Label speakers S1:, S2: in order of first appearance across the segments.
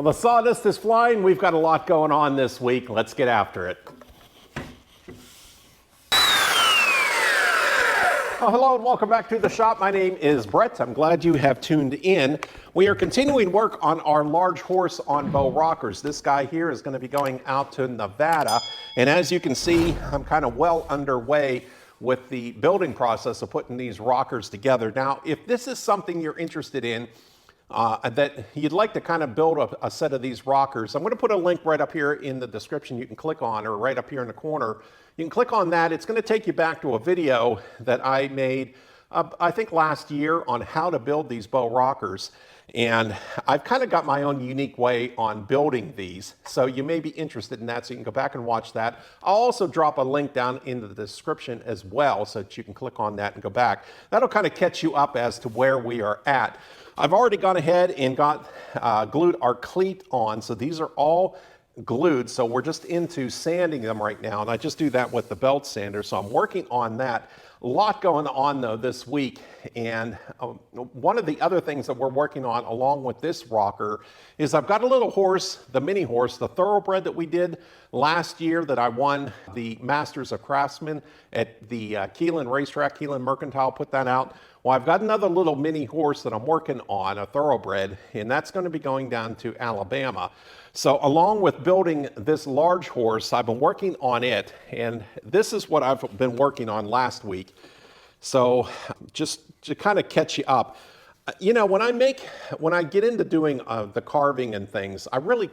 S1: Well, the sawdust is flying. We've got a lot going on this week. Let's get after it. Well, hello and welcome back to the shop. My name is Brett. I'm glad you have tuned in. We are continuing work on our large horse on bow rockers. This guy here is going to be going out to Nevada. And as you can see, I'm kind of well underway with the building process of putting these rockers together. Now, if this is something you're interested in, that you'd like to kind of build a set of these rockers, I'm going to put a link right up here in the description you can click on, or right up here in the corner. You can click on that. It's going to take you back to a video that I made, I think last year, on how to build these bow rockers. And I've kind of got my own unique way on building these. So you may be interested in that, so you can go back and watch that. I'll also drop a link down in the description as well, so that you can click on that and go back. That'll kind of catch you up as to where we are at. I've already gone ahead and got glued our cleat on. So these are all glued. So we're just into sanding them right now. And I just do that with the belt sander. So I'm working on that. A lot going on though this week. And one of the other things that we're working on along with this rocker is I've got a little horse, the mini horse, the thoroughbred that we did last year that I won the Masters of Craftsman at the Keeneland Racetrack. Keeneland Mercantile put that out. Well, I've got another little mini horse that I'm working on, a thoroughbred, and that's going to be going down to Alabama. So along with building this large horse, I've been working on it, and this is what I've been working on last week. So just to kind of catch you up, you know, when I get into doing the carving and things, I really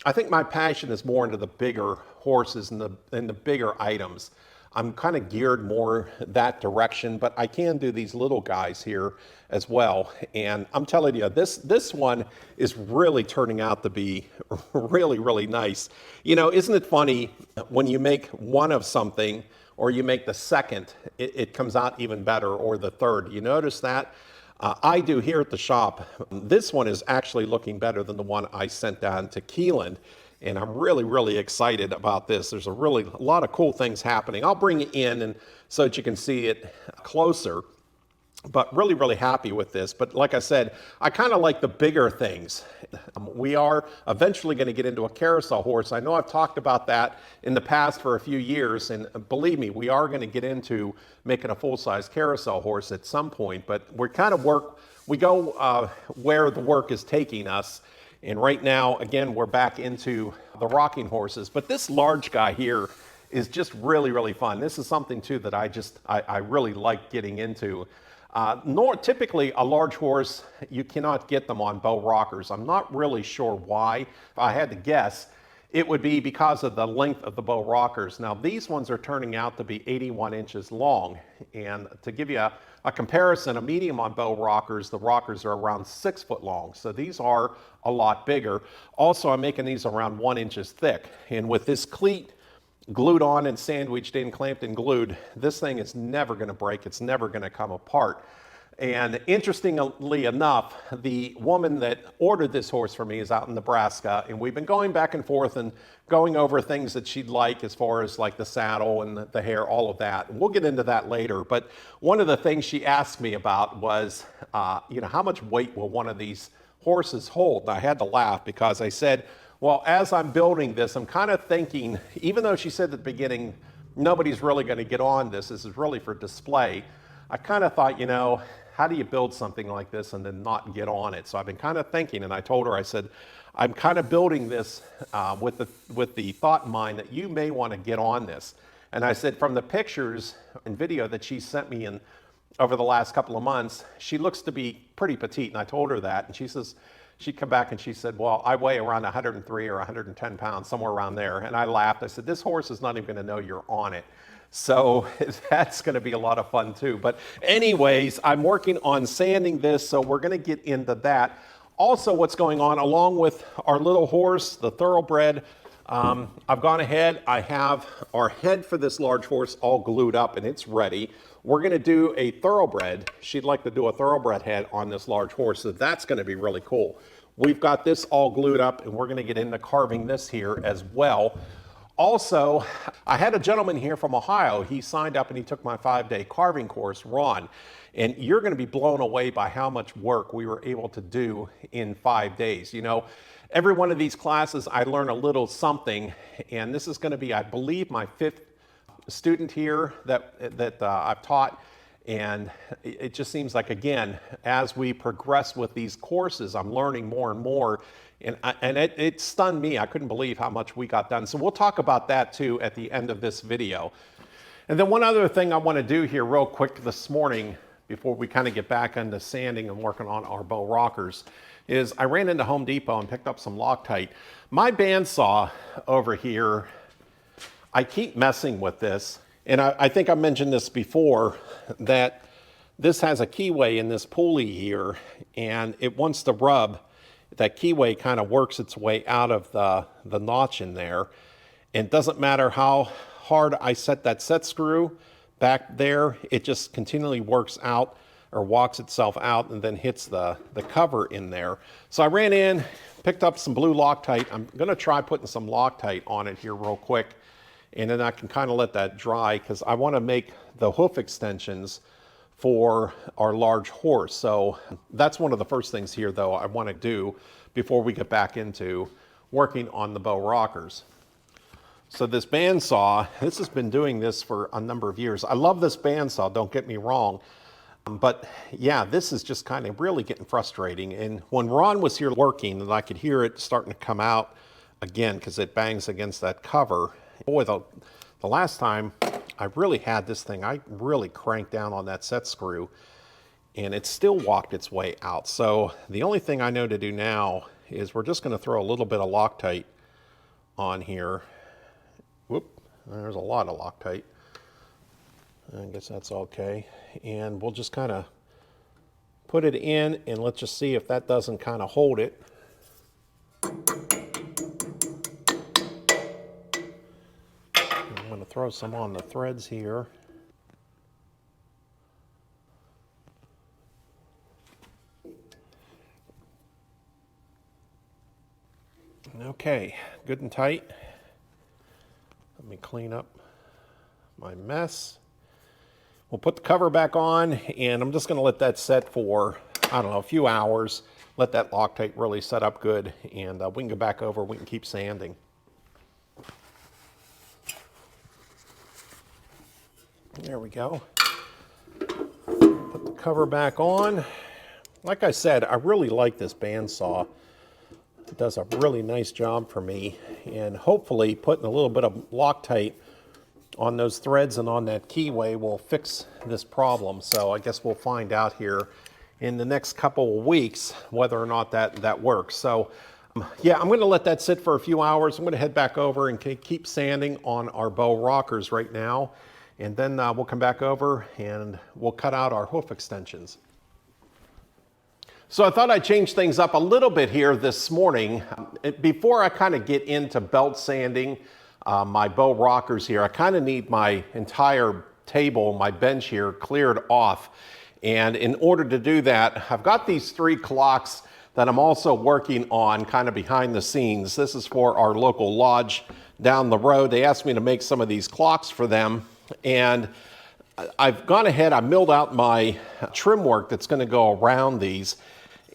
S1: I think my passion is more into the bigger horses and the bigger items. I'm kind of geared more that direction, but I can do these little guys here as well. And I'm telling you, this one is really turning out to be really, really nice. You know, isn't it funny when you make one of something or you make the second, it comes out even better, or the third. You notice that? I do here at the shop. This one is actually looking better than the one I sent down to Keeneland. And I'm really, really excited about this. There's a lot of cool things happening. I'll bring it in and so that you can see it closer, but really, really happy with this. But like I said, I kind of like the bigger things. We are eventually going to get into a carousel horse. I know I've talked about that in the past for a few years, and believe me, we are going to get into making a full-size carousel horse at some point, but we go where the work is taking us. And right now, again, we're back into the rocking horses. But this large guy here is just really, really fun. This is something, too, that I really like getting into. Typically, a large horse, you cannot get them on bow rockers. I'm not really sure why. If I had to guess, it would be because of the length of the bow rockers. Now, these ones are turning out to be 81 inches long. And to give you a comparison, a medium on bow rockers, the rockers are around 6 foot long. So these are a lot bigger. Also, I'm making these around 1 inch thick. And with this cleat glued on and sandwiched in, clamped and glued, this thing is never going to break. It's never going to come apart. And interestingly enough, the woman that ordered this horse for me is out in Nebraska, and we've been going back and forth and going over things that she'd like as far as like the saddle and the hair, all of that. We'll get into that later. But one of the things she asked me about was, you know, how much weight will one of these horses hold? And I had to laugh because I said, well, as I'm building this, I'm kind of thinking, even though she said at the beginning, nobody's really going to get on this is really for display, I kind of thought, you know, how do you build something like this and then not get on it? So I've been kind of thinking, and I told her, I said, I'm kind of building this with the thought in mind that you may want to get on this. And I said, from the pictures and video that she sent me in over the last couple of months, she looks to be pretty petite, and I told her that, and she says, she'd come back and she said, well, I weigh around 103 or 110 pounds, somewhere around there. And I laughed. I said, this horse is not even going to know you're on it. So that's going to be a lot of fun too. But anyways, I'm working on sanding this, so we're going to get into that. Also, what's going on along with our little horse, the thoroughbred, I've gone ahead. I have our head for this large horse all glued up and it's ready. We're going to do a thoroughbred. She'd like to do a thoroughbred head on this large horse, so that's going to be really cool. We've got this all glued up and we're going to get into carving this here as well. Also, I had a gentleman here from Ohio. He signed up and he took my 5-day carving course, Ron. And you're going to be blown away by how much work we were able to do in 5 days. You know, Every one of these classes, I learn a little something, and this is going to be, I believe, my 5th student here that I've taught, and it just seems like, again, as we progress with these courses, I'm learning more and more, and it stunned me. I couldn't believe how much we got done. So we'll talk about that too at the end of this video. And then one other thing I want to do here real quick this morning before we kind of get back into sanding and working on our bow rockers is I ran into Home Depot and picked up some Loctite. My bandsaw over here, I keep messing with this, and I think I mentioned this before, that this has a keyway in this pulley here, and it wants to rub. That keyway kind of works its way out of the notch in there, and it doesn't matter how hard I set that set screw back there, it just continually works out or walks itself out and then hits the cover in there. So I ran in, picked up some blue Loctite. I'm gonna try putting some Loctite on it here real quick, and then I can kind of let that dry because I want to make the hoof extensions for our large horse. So that's one of the first things here though I want to do before we get back into working on the bow rockers. So this bandsaw, this has been doing this for a number of years. I love this bandsaw, don't get me wrong. But yeah, this is just kind of really getting frustrating. And when Ron was here working, and I could hear it starting to come out again because it bangs against that cover. Boy, the last time I really had this thing, I really cranked down on that set screw and it still walked its way out. So the only thing I know to do now is we're just going to throw a little bit of Loctite on here. Whoop, there's a lot of Loctite. I guess that's okay. And we'll just kind of put it in and let's just see if that doesn't kind of hold it. I'm going to throw some on the threads here. Okay, good and tight. Let me clean up my mess. We'll put the cover back on, and I'm just going to let that set for, I don't know, a few hours. Let that Loctite really set up good, and we can go back over, we can keep sanding. There we go. Put the cover back on. Like I said, I really like this bandsaw. It does a really nice job for me, and hopefully putting a little bit of Loctite on those threads and on that keyway will fix this problem. So I guess we'll find out here in the next couple of weeks whether or not that works. So yeah, I'm going to let that sit for a few hours. I'm going to head back over and keep sanding on our bow rockers right now, and then we'll come back over and we'll cut out our hoof extensions. So I thought I'd change things up a little bit here this morning. Before I kind of get into belt sanding my bow rockers here, I kind of need my entire table, my bench here, cleared off. And in order to do that, I've got these 3 clocks that I'm also working on kind of behind the scenes. This is for our local lodge down the road. They asked me to make some of these clocks for them. And I've gone ahead, I milled out my trim work that's going to go around these.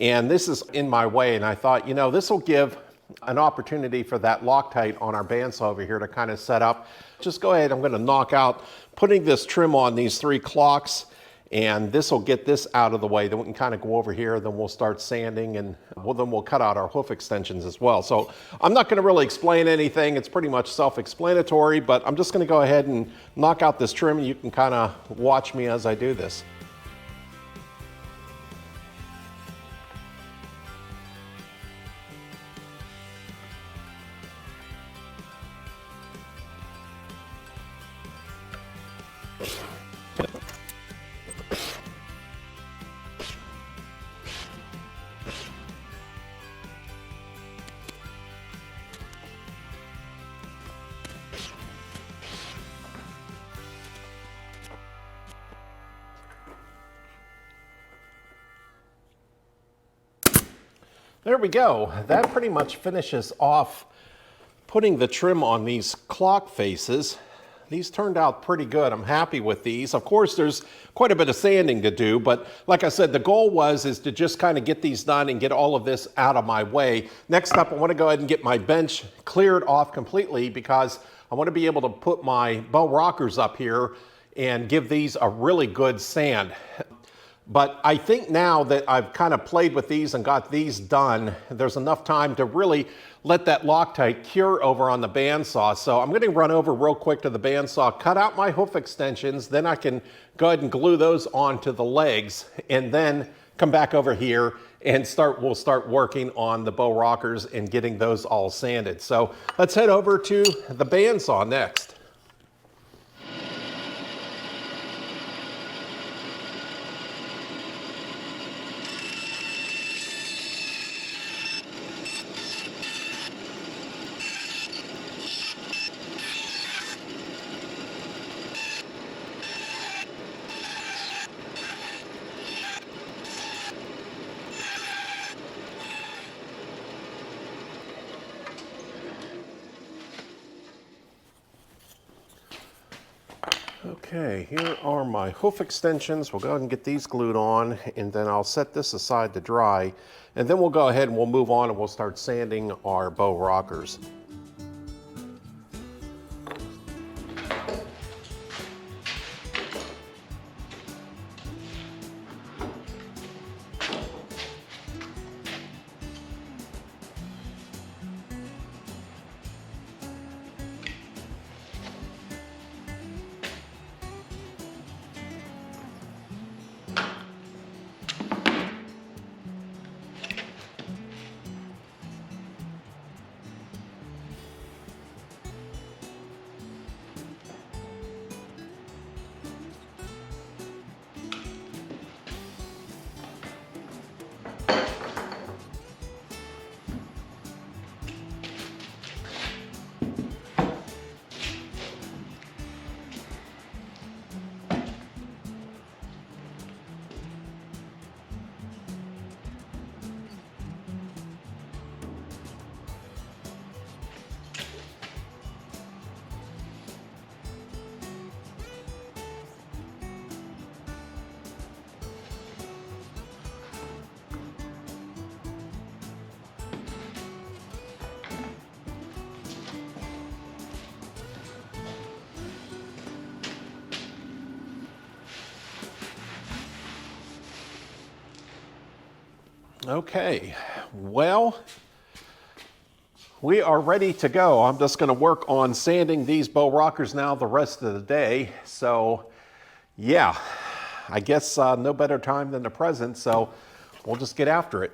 S1: And this is in my way, and I thought, you know, this will give an opportunity for that Loctite on our bandsaw over here to kind of set up. Just go ahead, I'm going to knock out putting this trim on these 3 clocks, and this will get this out of the way. Then we can kind of go over here, then we'll start sanding, and then we'll cut out our hoof extensions as well. So I'm not going to really explain anything. It's pretty much self-explanatory, but I'm just going to go ahead and knock out this trim, and you can kind of watch me as I do this. There we go. That pretty much finishes off putting the trim on these clock faces. these turned out pretty good. I'm happy with these. Of course, there's quite a bit of sanding to do, but like I said, the goal is to just kind of get these done and get all of this out of my way. Next up, I want to go ahead and get my bench cleared off completely because I want to be able to put my bow rockers up here and give these a really good sand. But I think now that I've kind of played with these and got these done, there's enough time to really let that Loctite cure over on the bandsaw. So I'm going to run over real quick to the bandsaw, cut out my hoof extensions, then I can go ahead and glue those onto the legs, and then come back over here and we'll start working on the bow rockers and getting those all sanded. So let's head over to the bandsaw next. Okay, here are my hoof extensions. We'll go ahead and get these glued on, and then I'll set this aside to dry, and then we'll go ahead and we'll move on and we'll start sanding our bow rockers. Okay, well, we are ready to go. I'm just going to work on sanding these bow rockers now the rest of the day. So, yeah, I guess no better time than the present, so we'll just get after it.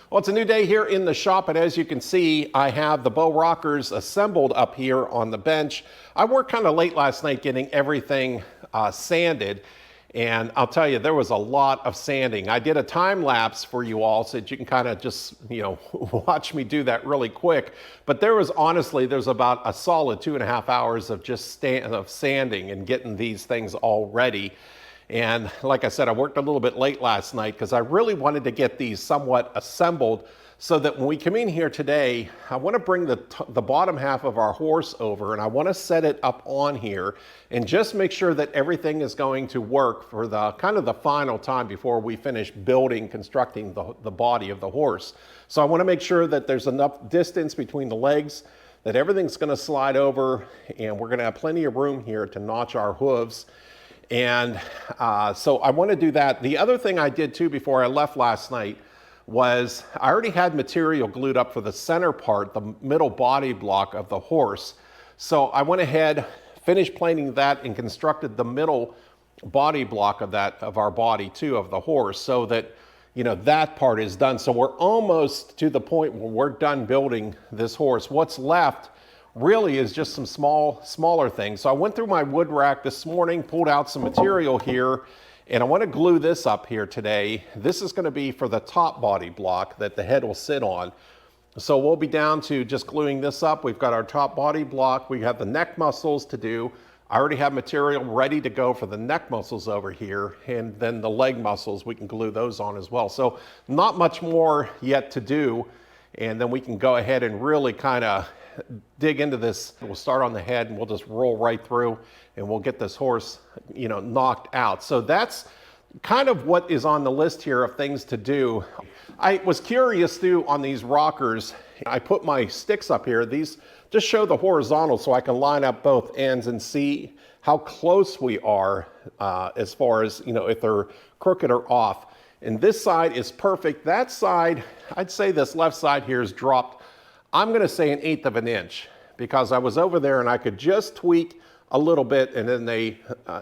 S1: Well, it's a new day here in the shop, and as you can see, I have the bow rockers assembled up here on the bench. I worked kind of late last night getting everything sanded, and I'll tell you, there was a lot of sanding. I did a time lapse for you all so that you can kind of just, watch me do that really quick. But there's about a solid 2.5 hours of just sanding and getting these things all ready. And like I said, I worked a little bit late last night because I really wanted to get these somewhat assembled so that when we come in here today, I want to bring the bottom half of our horse over, and I want to set it up on here and just make sure that everything is going to work for the kind of the final time before we finish constructing the body of the horse. So I want to make sure that there's enough distance between the legs, that everything's going to slide over, and we're going to have plenty of room here to notch our hooves. And so I want to do that. The other thing I did too before I left last night was I already had material glued up for the center part, the middle body block of the horse. So I went ahead, finished planing that, and constructed the middle body block of our body too, of the horse, so that that part is done. So we're almost to the point where we're done building this horse. What's left really is just some smaller things. So I went through my wood rack this morning, pulled out some material here, and I want to glue this up here today. This is going to be for the top body block that the head will sit on. So we'll be down to just gluing this up. We've got our top body block. We have the neck muscles to do. I already have material ready to go for the neck muscles over here, and then the leg muscles, we can glue those on as well. So not much more yet to do, and then we can go ahead and really kind of dig into this. We'll start on the head and we'll just roll right through, and we'll get this horse, knocked out. So that's kind of what is on the list here of things to do. I was curious too on these rockers. I put my sticks up here. These just show the horizontal so I can line up both ends and see how close we are as far as, if they're crooked or off. And this side is perfect. That side, I'd say this left side here is dropped, I'm going to say 1/8 of an inch, because I was over there and I could just tweak a little bit, and then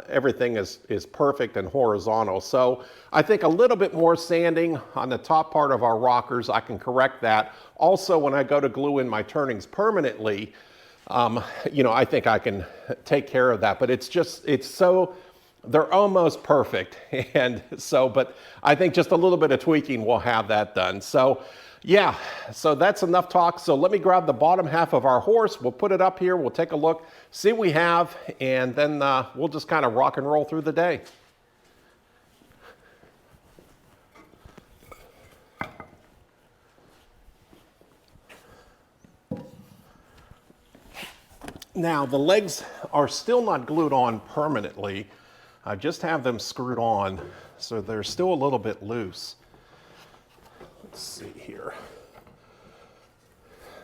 S1: everything is perfect and horizontal. So I think a little bit more sanding on the top part of our rockers, I can correct that. Also, when I go to glue in my turnings permanently, I think I can take care of that. But they're almost perfect. And so, but I think just a little bit of tweaking will have that done. So yeah, so that's enough talk. So let me grab the bottom half of our horse. We'll put it up here. We'll take a look, see what we have, and then we'll just kind of rock and roll through the day. Now, the legs are still not glued on permanently. I just have them screwed on, so they're still a little bit loose. Let's see here.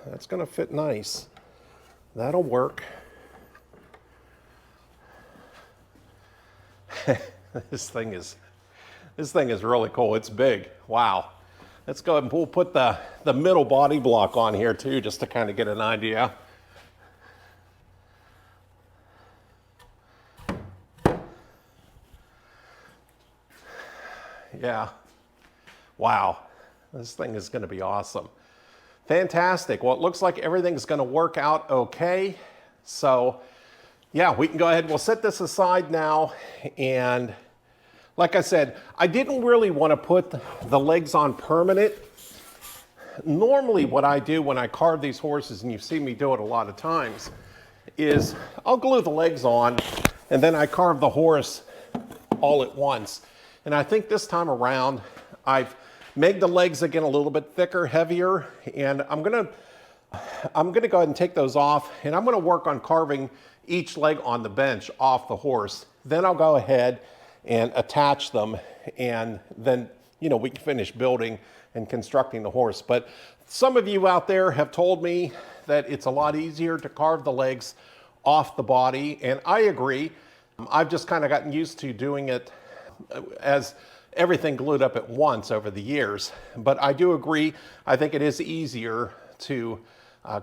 S1: That's going to fit nice. That'll work. This thing is really cool. It's big. Wow. Let's go ahead and we'll put the middle body block on here too, just to kind of get an idea. Yeah. Wow. This thing is going to be awesome. Fantastic. Well, it looks like everything's going to work out okay. So yeah, we can go ahead. We'll set this aside now. And like I said, I didn't really want to put the legs on permanent. Normally what I do when I carve these horses, and you've seen me do it a lot of times, is I'll glue the legs on and then I carve the horse all at once. And I think this time around, I've make the legs again a little bit thicker, heavier, and I'm gonna go ahead and take those off, and I'm gonna work on carving each leg on the bench off the horse. Then I'll go ahead and attach them, and then, you know, we can finish building and constructing the horse. But some of you out there have told me that it's a lot easier to carve the legs off the body, and I agree. I've just kind of gotten used to doing it as everything glued up at once over the years. But I do agree, I think it is easier to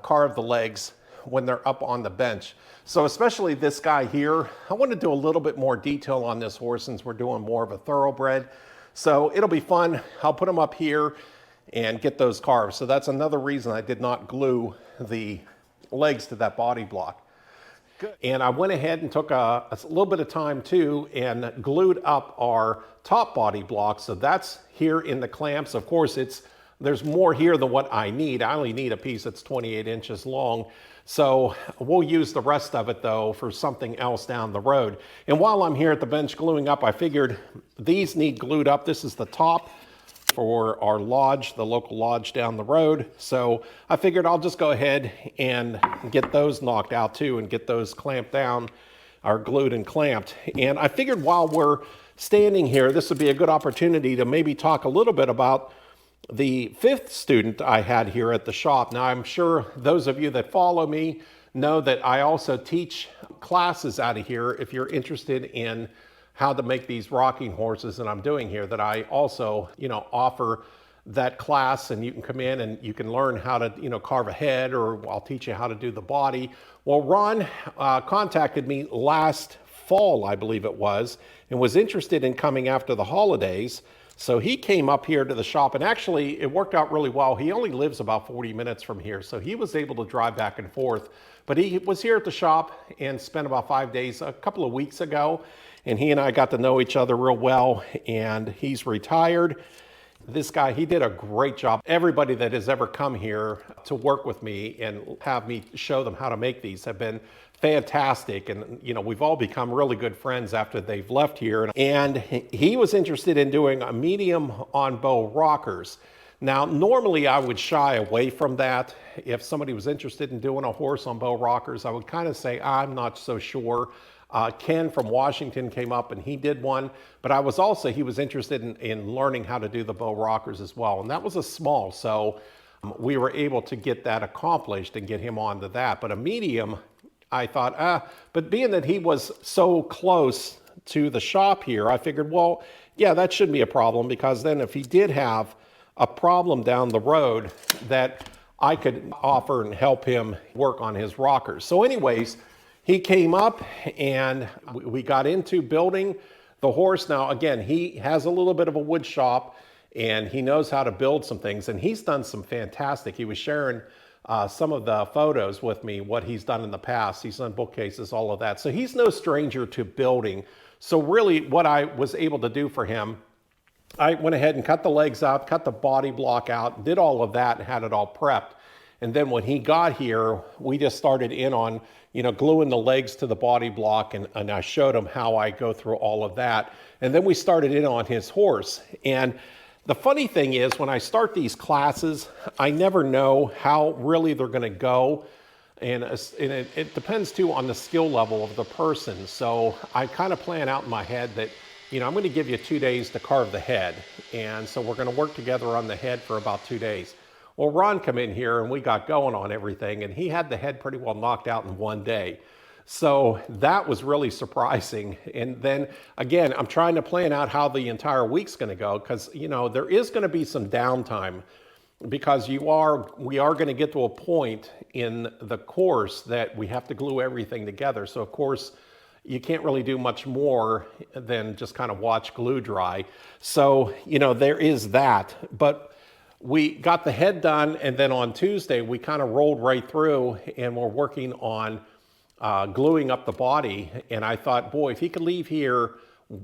S1: carve the legs when they're up on the bench. So especially this guy here, I want to do a little bit more detail on this horse since we're doing more of a thoroughbred. So it'll be fun. I'll put them up here and get those carved. So that's another reason I did not glue the legs to that body block. Good. And I went ahead and took a little bit of time too and glued up our top body block. So that's here in the clamps. Of course, there's more here than what I need. I only need a piece that's 28 inches long. So we'll use the rest of it though for something else down the road. And while I'm here at the bench gluing up, I figured these need glued up. This is the top for our lodge, the local lodge down the road. So I figured I'll just go ahead and get those knocked out too and get those clamped down, or glued and clamped. And I figured while we're standing here, this would be a good opportunity to maybe talk a little bit about the 5th student I had here at the shop. Now, I'm sure those of you that follow me know that I also teach classes out of here. If you're interested in how to make these rocking horses that I'm doing here, that I also, you know, offer that class, and you can come in and you can learn how to, you know, carve a head, or I'll teach you how to do the body. Well, Ron contacted me last fall, I believe it was, and was interested in coming after the holidays. So he came up here to the shop, and actually it worked out really well. He only lives about 40 minutes from here, so he was able to drive back and forth. But he was here at the shop and spent about 5 days a couple of weeks ago, and he and I got to know each other real well, and he's retired. This guy, he did a great job. Everybody that has ever come here to work with me and have me show them how to make these have been fantastic. And, you know, we've all become really good friends after they've left here. And he was interested in doing a medium on bow rockers. Now, normally I would shy away from that. If somebody was interested in doing a horse on bow rockers, I would kind of say, I'm not so sure. Ken from Washington came up and he did one, but he was interested in learning how to do the bow rockers as well. And that was a small, so we were able to get that accomplished and get him onto that. But a medium, I thought, but being that he was so close to the shop here, I figured, well, yeah, that shouldn't be a problem, because then if he did have a problem down the road, that I could offer and help him work on his rockers. So anyways, he came up and we got into building the horse. Now, again, he has a little bit of a wood shop and he knows how to build some things, and he's done some fantastic. He was sharing some of the photos with me, what he's done in the past. He's done bookcases, all of that. So he's no stranger to building. So really what I was able to do for him, I went ahead and cut the legs out, cut the body block out, did all of that and had it all prepped. And then when he got here, we just started in on, you know, gluing the legs to the body block, and I showed him how I go through all of that. And then we started in on his horse. And the funny thing is, when I start these classes, I never know how really they're going to go. And it depends too on the skill level of the person. So I kind of plan out in my head that, you know, I'm going to give you 2 days to carve the head. And so we're going to work together on the head for about 2 days. Well, Ron come in here and we got going on everything, and he had the head pretty well knocked out in 1 day. So that was really surprising. And then again, I'm trying to plan out how the entire week's going to go, because, you know, there is going to be some downtime, because we are going to get to a point in the course that we have to glue everything together. So of course, you can't really do much more than just kind of watch glue dry. So, you know, there is that. But we got the head done, and then on Tuesday, we kind of rolled right through and we're working on gluing up the body. And I thought, boy, if he could leave here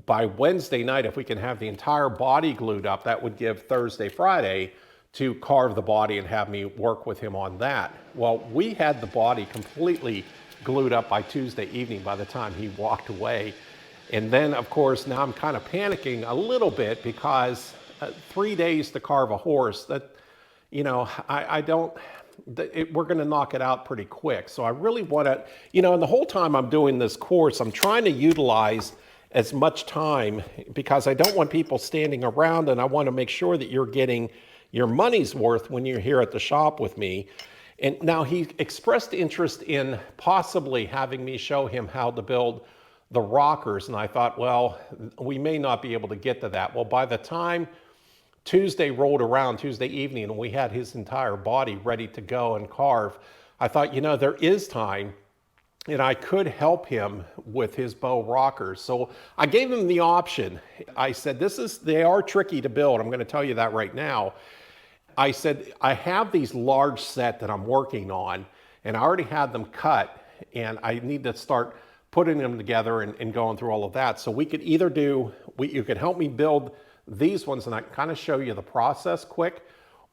S1: by Wednesday night, if we can have the entire body glued up, that would give Thursday, Friday to carve the body and have me work with him on that. Well, we had the body completely glued up by Tuesday evening by the time he walked away. And then, of course, now I'm kind of panicking a little bit, because 3 days to carve a horse, that, you know, I don't, we're going to knock it out pretty quick. So I really want to, you know, and the whole time I'm doing this course, I'm trying to utilize as much time because I don't want people standing around, and I want to make sure that you're getting your money's worth when you're here at the shop with me. And now he expressed interest in possibly having me show him how to build the rockers. And I thought, well, we may not be able to get to that. Well, by the time Tuesday rolled around, Tuesday evening, and we had his entire body ready to go and carve, I thought, you know, there is time and I could help him with his bow rockers. So I gave him the option. I said, they are tricky to build. I'm going to tell you that right now. I said, I have these large set that I'm working on, and I already had them cut, and I need to start putting them together and going through all of that. So we could either you could help me build these ones, and I can kind of show you the process quick,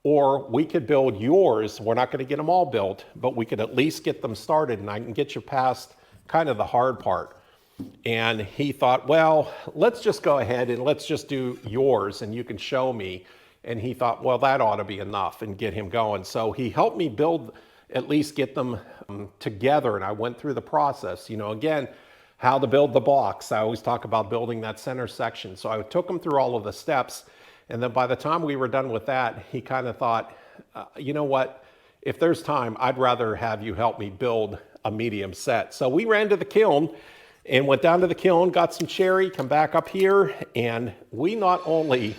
S1: or we could build yours. We're not going to get them all built, but we could at least get them started, and I can get you past kind of the hard part. And he thought, well, let's just go ahead and let's just do yours, and you can show me. And he thought, well, that ought to be enough, and get him going. So he helped me build, at least get them together. And I went through the process, you know, again, how to build the box. I always talk about building that center section. So I took him through all of the steps. And then by the time we were done with that, he kind of thought, you know what, if there's time, I'd rather have you help me build a medium set. So we ran to the kiln and went down to the kiln, got some cherry, come back up here. And we not only,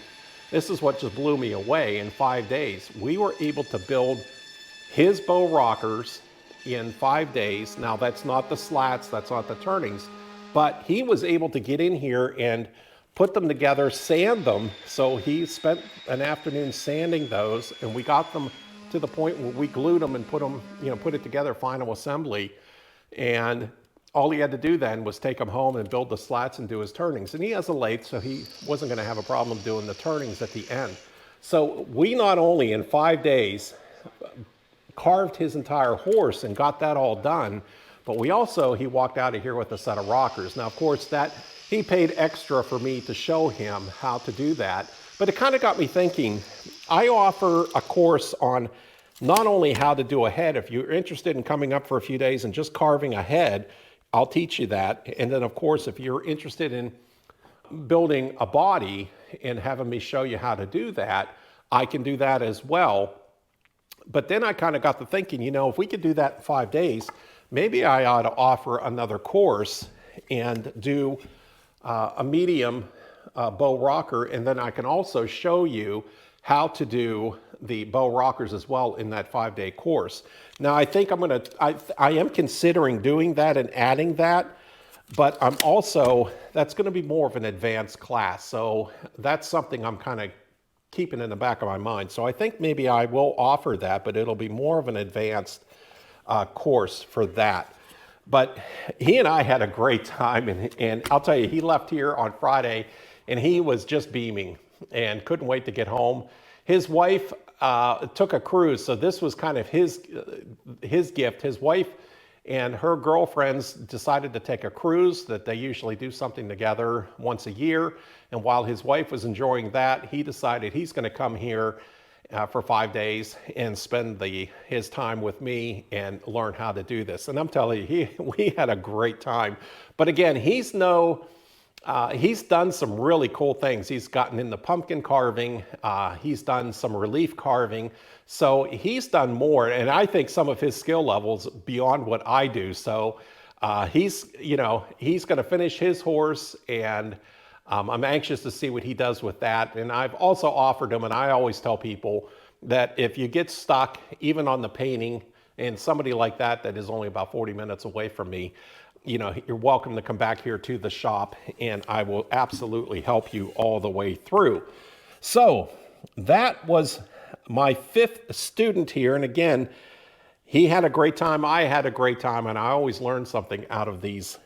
S1: this is what just blew me away, in 5 days, we were able to build his bow rockers in 5 days. Now that's not the slats, that's not the turnings, but he was able to get in here and put them together, sand them. So he spent an afternoon sanding those, and we got them to the point where we glued them and put them, you know, put it together, final assembly. And all he had to do then was take them home and build the slats and do his turnings. And he has a lathe, so he wasn't going to have a problem doing the turnings at the end. So we not only in 5 days carved his entire horse and got that all done, but we also, he walked out of here with a set of rockers. Now, of course, that he paid extra for me to show him how to do that. But it kind of got me thinking, I offer a course on not only how to do a head. If you're interested in coming up for a few days and just carving a head, I'll teach you that. And then, of course, if you're interested in building a body and having me show you how to do that, I can do that as well. But then I kind of got to thinking, you know, if we could do that in 5 days, maybe I ought to offer another course and do a medium bow rocker, and then I can also show you how to do the bow rockers as well in that 5-day course. Now, I think I am considering doing that and adding that, but I'm also, that's going to be more of an advanced class. So that's something I'm kind of keeping in the back of my mind. So I think maybe I will offer that, but it'll be more of an advanced course for that. But he and I had a great time, and I'll tell you, he left here on Friday and he was just beaming and couldn't wait to get home. His wife took a cruise, so this was kind of his gift. His wife and her girlfriends decided to take a cruise, that they usually do something together once a year. And while his wife was enjoying that, he decided he's going to come here for 5 days and spend his time with me and learn how to do this. And I'm telling you, we had a great time. But again, he's done some really cool things. He's gotten into pumpkin carving. He's done some relief carving. So he's done more, and I think some of his skill levels beyond what I do. So he's going to finish his horse, and I'm anxious to see what he does with that. And I've also offered him, and I always tell people that if you get stuck even on the painting, and somebody like that is only about 40 minutes away from me, you know, you're welcome to come back here to the shop, and I will absolutely help you all the way through. So that was my 5th student here. And again, he had a great time. I had a great time, and I always learn something out of these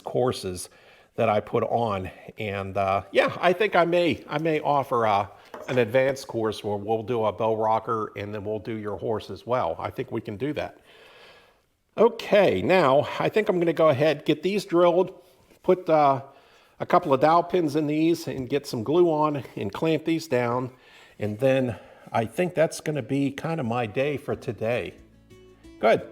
S1: courses that I put on. And yeah, I think I may offer an advanced course where we'll do a bow rocker and then we'll do your horse as well. I think we can do that. Okay, now I think I'm going to go ahead, get these drilled, put a a couple of dowel pins in these and get some glue on and clamp these down. And then I think that's going to be kind of my day for today. Good.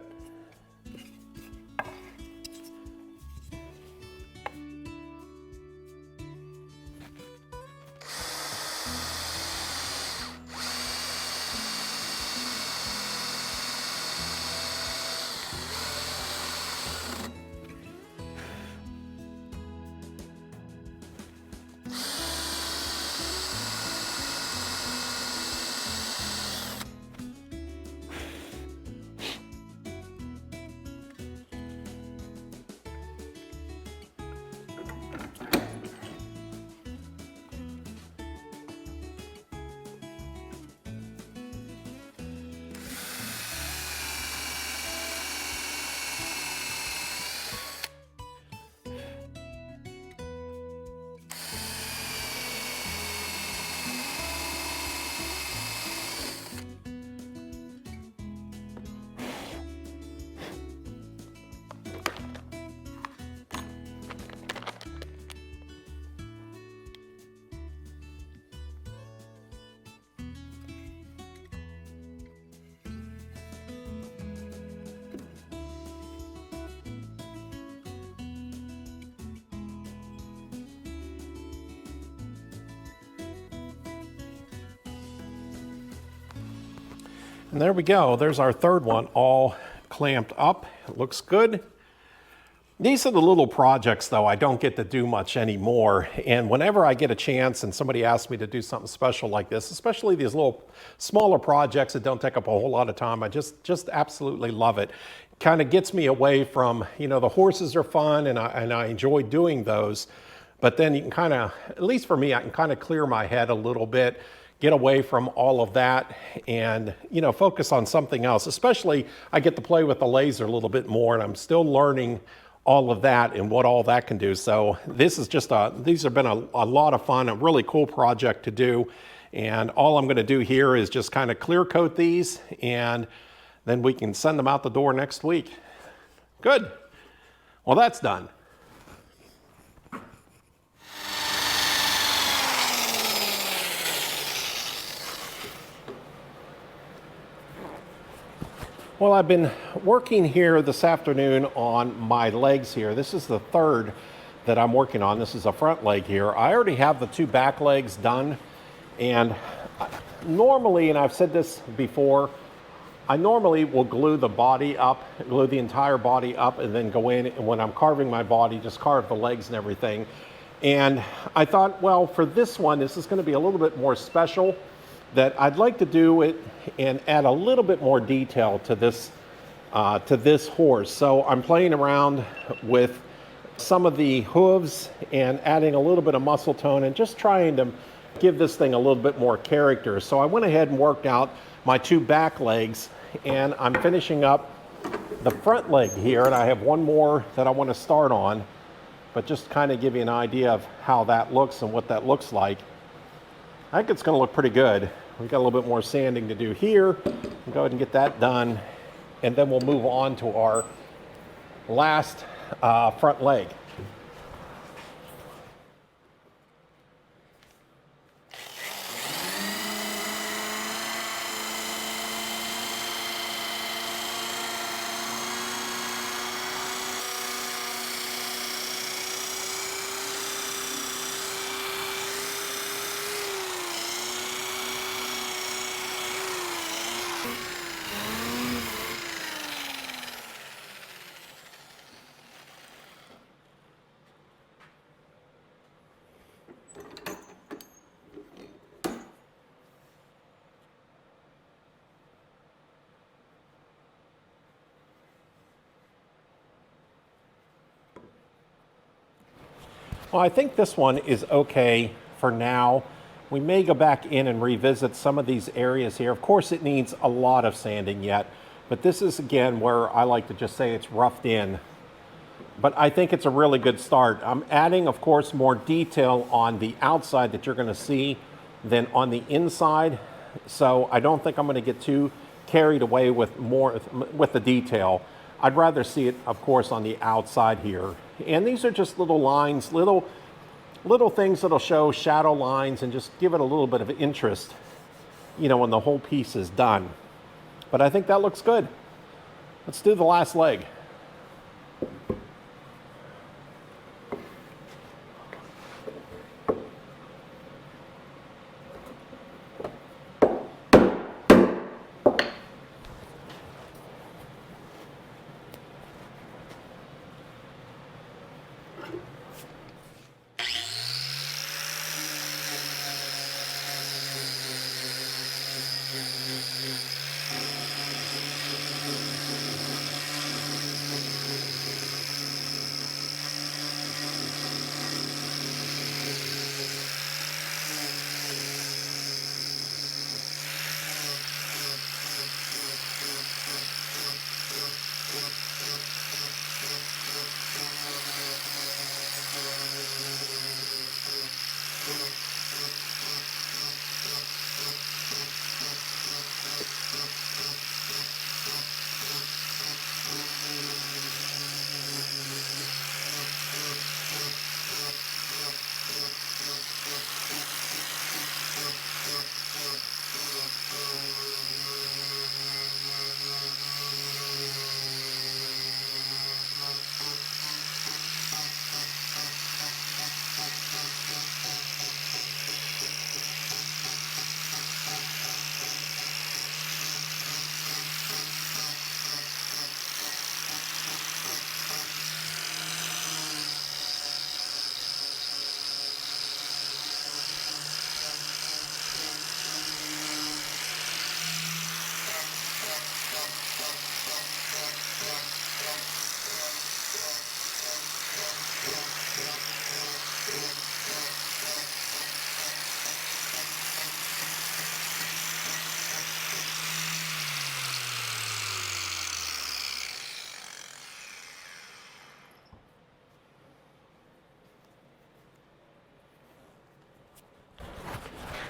S1: And there we go. There's our third one all clamped up. It looks good. These are the little projects, though, I don't get to do much anymore. And whenever I get a chance and somebody asks me to do something special like this, especially these little smaller projects that don't take up a whole lot of time, I just absolutely love it. Kind of gets me away from, you know, the horses are fun and I enjoy doing those. But then you can kind of, at least for me, I can kind of clear my head a little bit, get away from all of that and, you know, focus on something else. Especially, I get to play with the laser a little bit more and I'm still learning all of that and what all that can do. So this is just these have been a lot of fun, a really cool project to do. And all I'm gonna do here is just kind of clear coat these and then we can send them out the door next week. Good. Well, that's done. Well, I've been working here this afternoon on my legs here. This is the third that I'm working on. This is a front leg here. I already have the two back legs done. And normally, and I've said this before, I normally will glue the body up, glue the entire body up, and then go in, and when I'm carving my body, just carve the legs and everything. And I thought, well, for this one, this is going to be a little bit more special, that I'd like to do it and add a little bit more detail to this horse. So I'm playing around with some of the hooves and adding a little bit of muscle tone and just trying to give this thing a little bit more character. So I went ahead and worked out my two back legs and I'm finishing up the front leg here, and I have one more that I want to start on, but just kind of give you an idea of how that looks and what that looks like. I think it's going to look pretty good. We've got a little bit more sanding to do here. We'll go ahead and get that done, and then we'll move on to our last front leg. Well, I think this one is okay for now. We may go back in and revisit some of these areas here. Of course, it needs a lot of sanding yet, but this is again where I like to just say it's roughed in. But I think it's a really good start. I'm adding, of course, more detail on the outside that you're going to see than on the inside. So I don't think I'm going to get too carried away with the detail. I'd rather see it, of course, on the outside here. And these are just little lines, little little things that'll show shadow lines and just give it a little bit of interest, you know, when the whole piece is done. But I think that looks good. Let's do the last leg.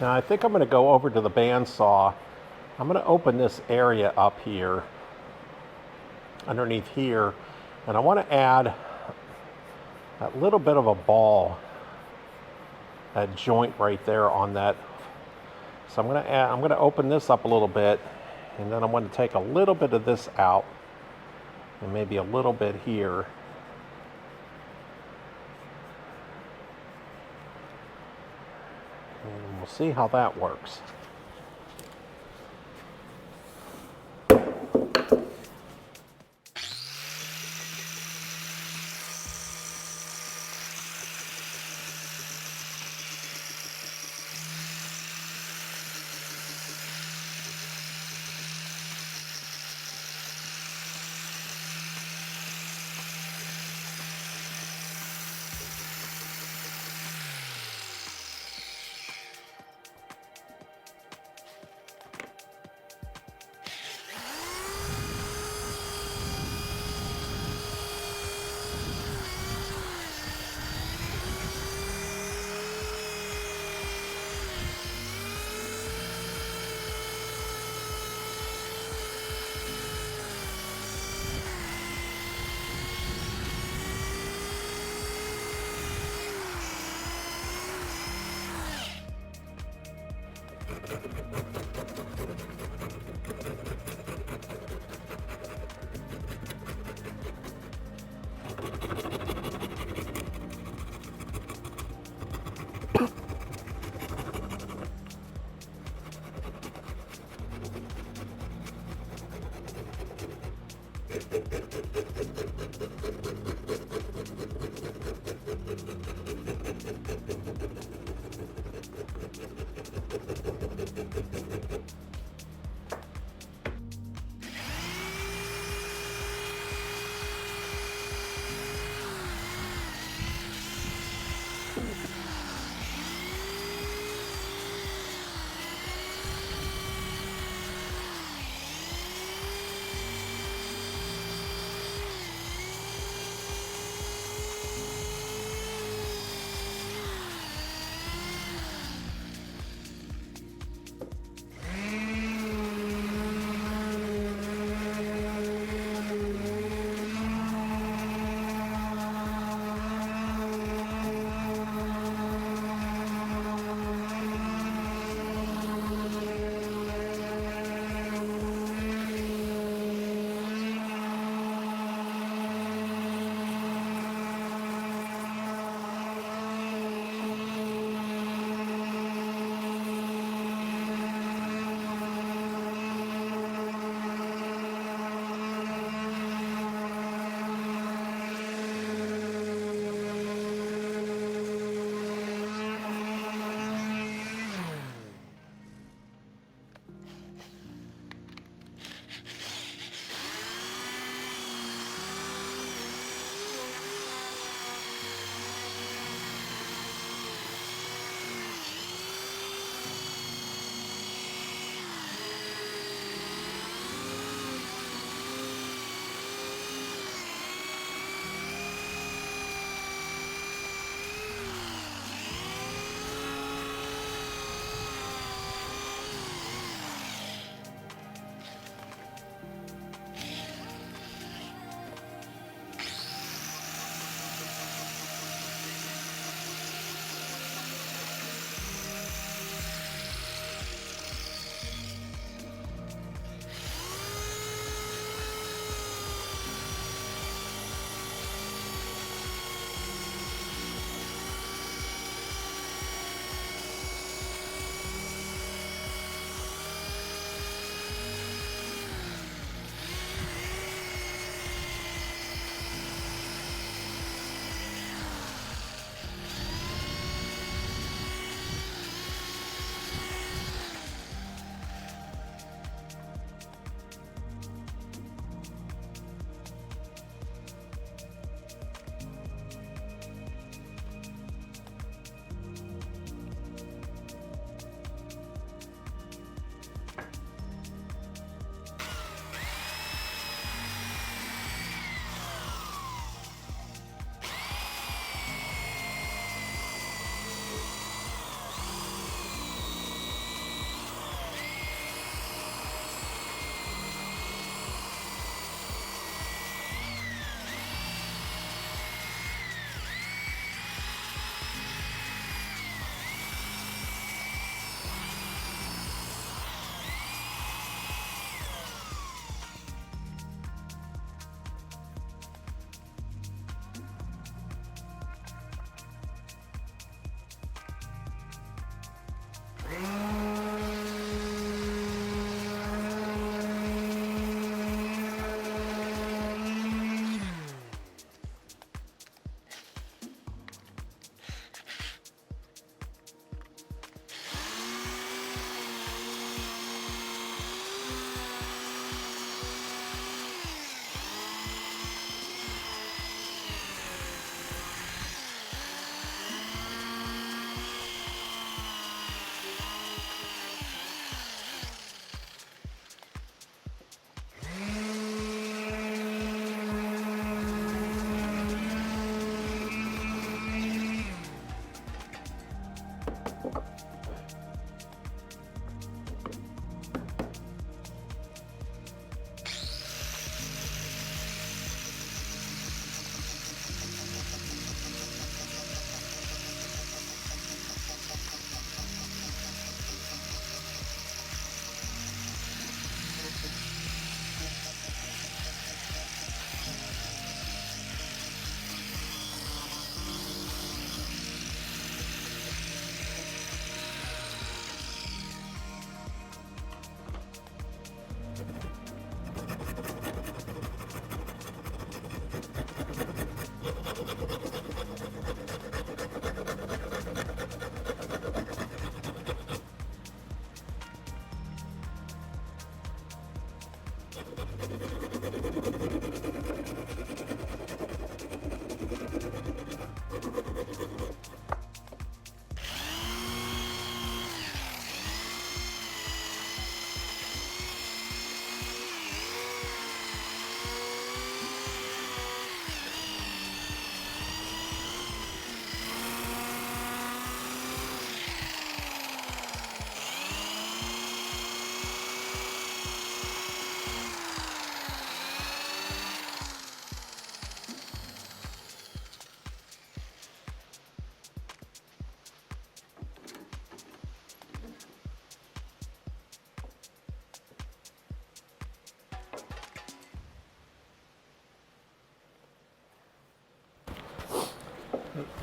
S1: Now I think I'm going to go over to the bandsaw. I'm going to open this area up here, underneath here, and I want to add that little bit of a ball, that joint right there on that. So I'm going to open this up a little bit, and then I'm going to take a little bit of this out, and maybe a little bit here. And we'll see how that works.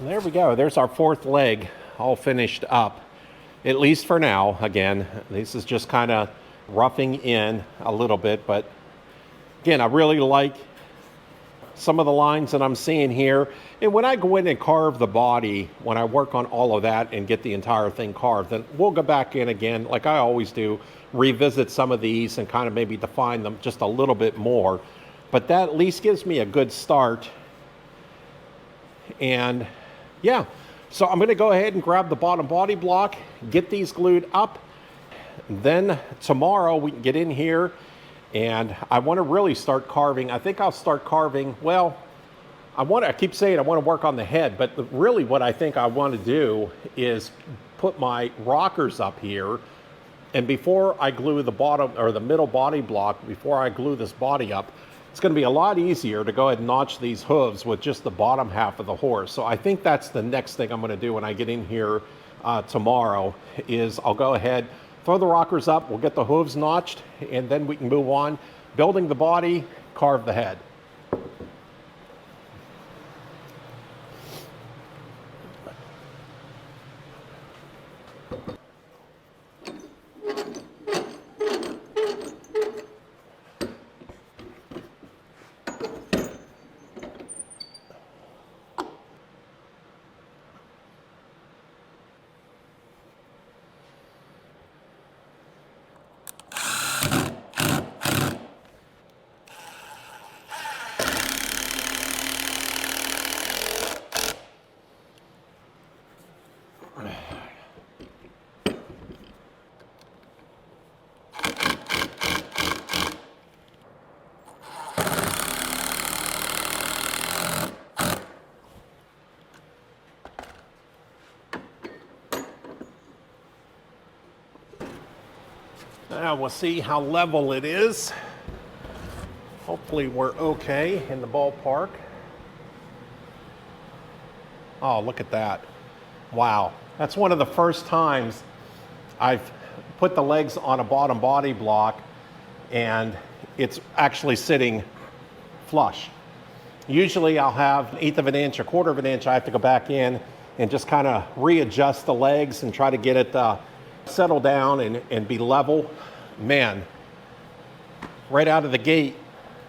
S1: There we go. There's our fourth leg all finished up, at least for now. Again, this is just kind of roughing in a little bit, but again, I really like some of the lines that I'm seeing here. And when I go in and carve the body, when I work on all of that and get the entire thing carved, then we'll go back in again, like I always do, revisit some of these and kind of maybe define them just a little bit more. But that at least gives me a good start. And yeah, so I'm going to go ahead and grab the bottom body block, get these glued up. Then tomorrow we can get in here and I want to really start carving. I think I'll start carving, well, I keep saying I want to work on the head, but really what I think I want to do is put my rockers up here. And before I glue the bottom or the middle body block, before I glue this body up, it's going to be a lot easier to go ahead and notch these hooves with just the bottom half of the horse. So I think that's the next thing I'm going to do when I get in here tomorrow is I'll go ahead, throw the rockers up, we'll get the hooves notched, and then we can move on, building the body, carve the head. Now we'll see how level it is. Hopefully we're okay in the ballpark. Oh, look at that. Wow. That's one of the first times I've put the legs on a bottom body block and it's actually sitting flush. Usually I'll have 1/8 of an inch, 1/4 of an inch. I have to go back in and just kind of readjust the legs and try to get it settle down and be level. Man, right out of the gate,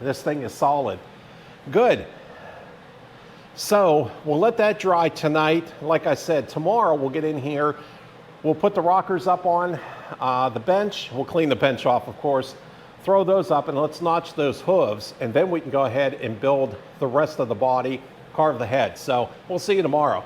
S1: this thing is solid. Good. So we'll let that dry tonight. Like I said, tomorrow we'll get in here, we'll put the rockers up on the bench. We'll clean the bench off, of course, throw those up, and let's notch those hooves, and then we can go ahead and build the rest of the body, carve the head. So we'll see you tomorrow.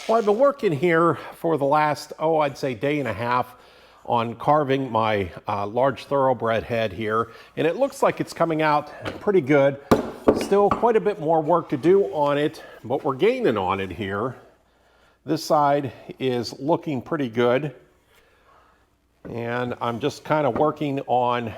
S1: Well, I've been working here for the last, I'd say day and a half on carving my large thoroughbred head here, and it looks like it's coming out pretty good. Still quite a bit more work to do on it, but we're gaining on it here. This side is looking pretty good, and I'm just kind of working on,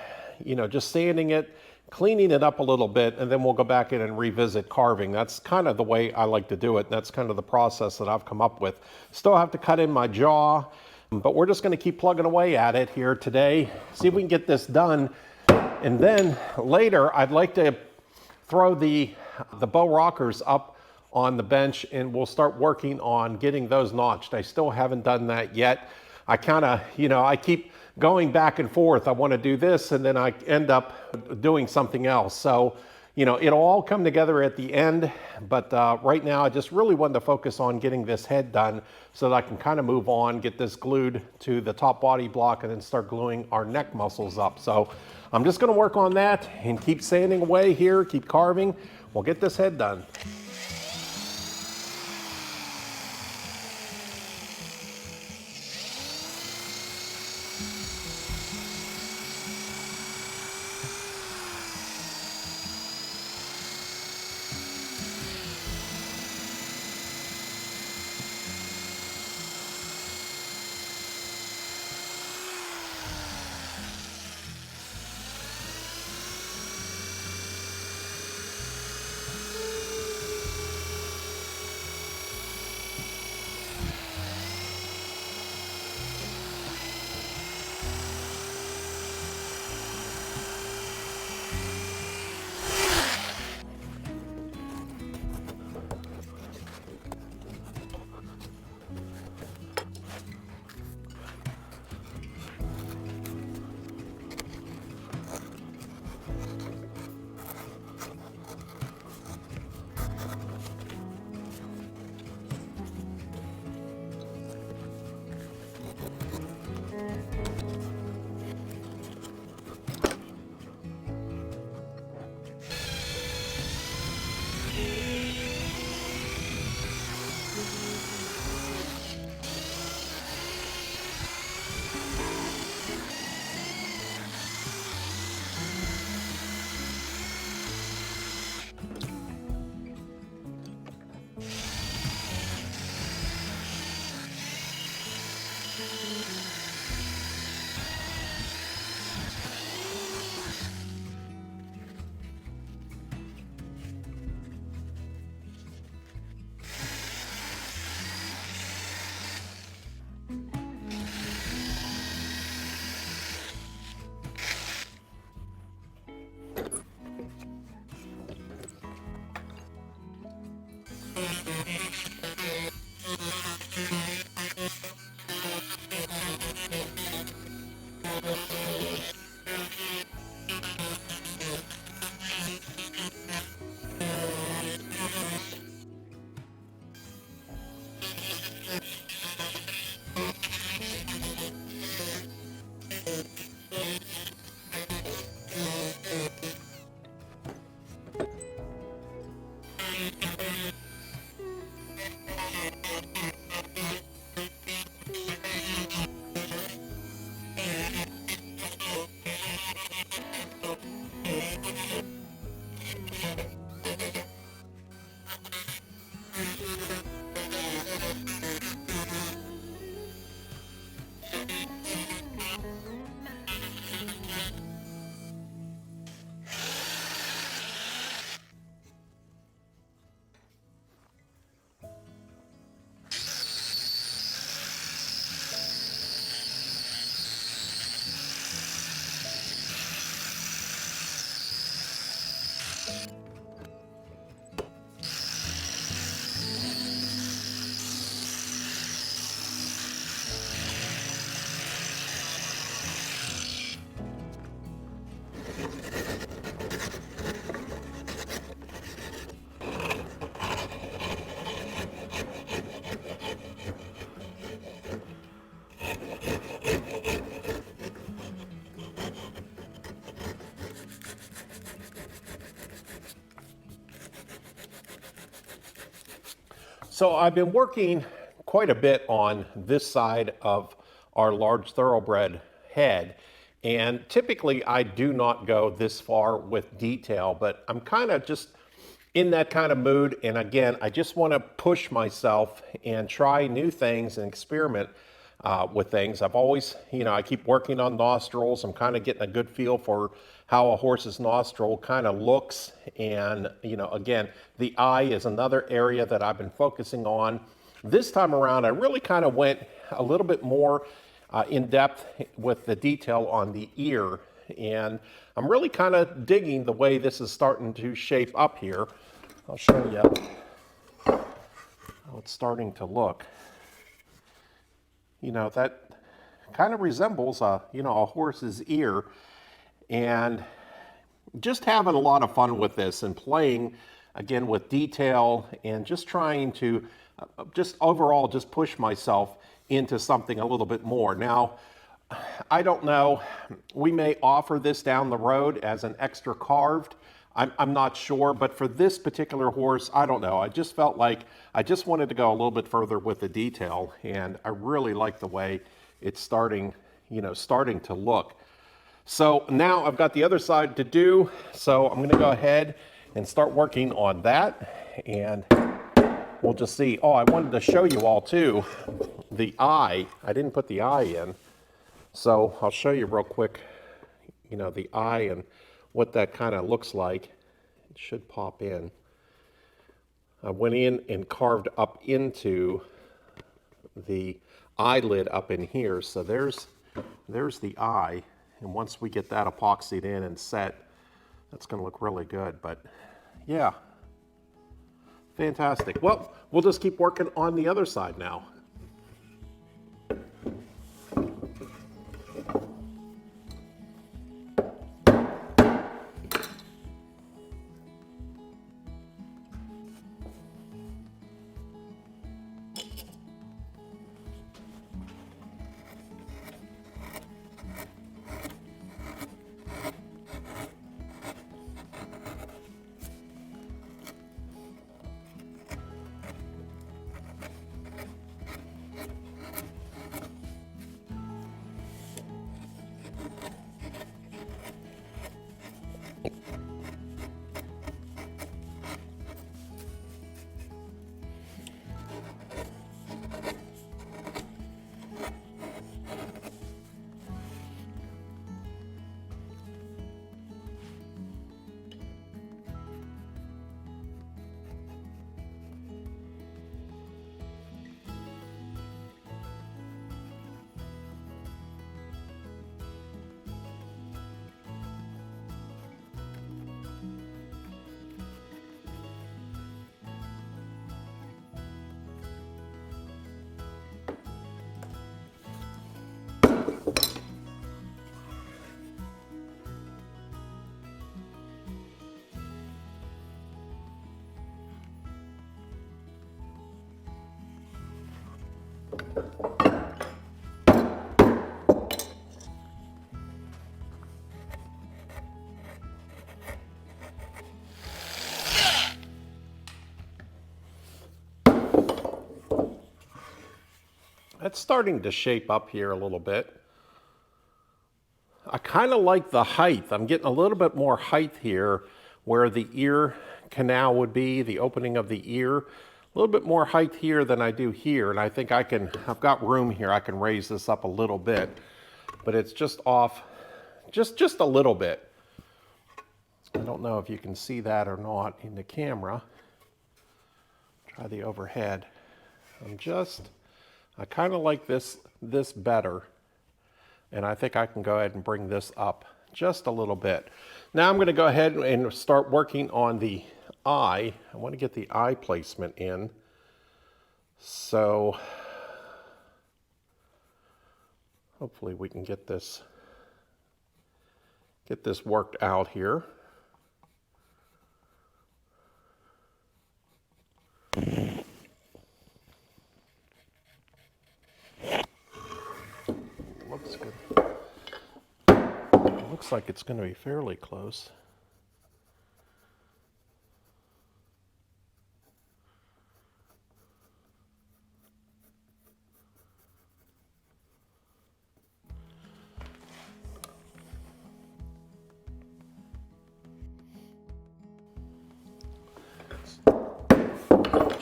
S1: just sanding it, cleaning it up a little bit, and then we'll go back in and revisit carving. That's kind of the way I like to do it. That's kind of the process that I've come up with. Still have to cut in my jaw, but we're just going to keep plugging away at it here today, see if we can get this done. And then later, I'd like to throw the bow rockers up on the bench, and we'll start working on getting those notched. I still haven't done that yet. I kind of, I keep going back and forth. I want to do this, and then I end up doing something else. So, it'll all come together at the end. But right now, I just really wanted to focus on getting this head done so that I can kind of move on, get this glued to the top body block, and then start gluing our neck muscles up. So I'm just going to work on that and keep sanding away here, keep carving. We'll get this head done. So I've been working quite a bit on this side of our large thoroughbred head, and typically I do not go this far with detail, but I'm kind of just in that kind of mood. And again, I just want to push myself and try new things and experiment with things. I've always, I keep working on nostrils. I'm kind of getting a good feel for how a horse's nostril kind of looks. And, again, the eye is another area that I've been focusing on. This time around, I really kind of went a little bit more in depth with the detail on the ear. And I'm really kind of digging the way this is starting to shape up here. I'll show you how it's starting to look. That kind of resembles a horse's ear, and just having a lot of fun with this and playing again with detail and just trying to just overall just push myself into something a little bit more. Now, I don't know, we may offer this down the road as an extra carved. I'm not sure, but for this particular horse, I don't know. I just felt like I just wanted to go a little bit further with the detail, and I really like the way it's starting to look. So now I've got the other side to do, so I'm gonna go ahead and start working on that, and we'll just see. Oh, I wanted to show you all too, the eye. I didn't put the eye in, so I'll show you real quick, the eye and what that kind of looks like. It should pop in. I went in and carved up into the eyelid up in here. So there's the eye. And once we get that epoxied in and set, that's going to look really good. But yeah, fantastic. Well, we'll just keep working on the other side now. That's starting to shape up here a little bit. I kind of like the height. I'm getting a little bit more height here where the ear canal would be, the opening of the ear. A little bit more height here than I do here, and I think I've got room here. I can raise this up a little bit, but it's just off just a little bit. I don't know if you can see that or not in the camera. Try the overhead. I kind of like this better, and I think I can go ahead and bring this up just a little bit. Now I'm going to go ahead and start working on the eye. I want to get the eye placement in. So hopefully we can get this worked out here. Looks good. Looks like it's going to be fairly close.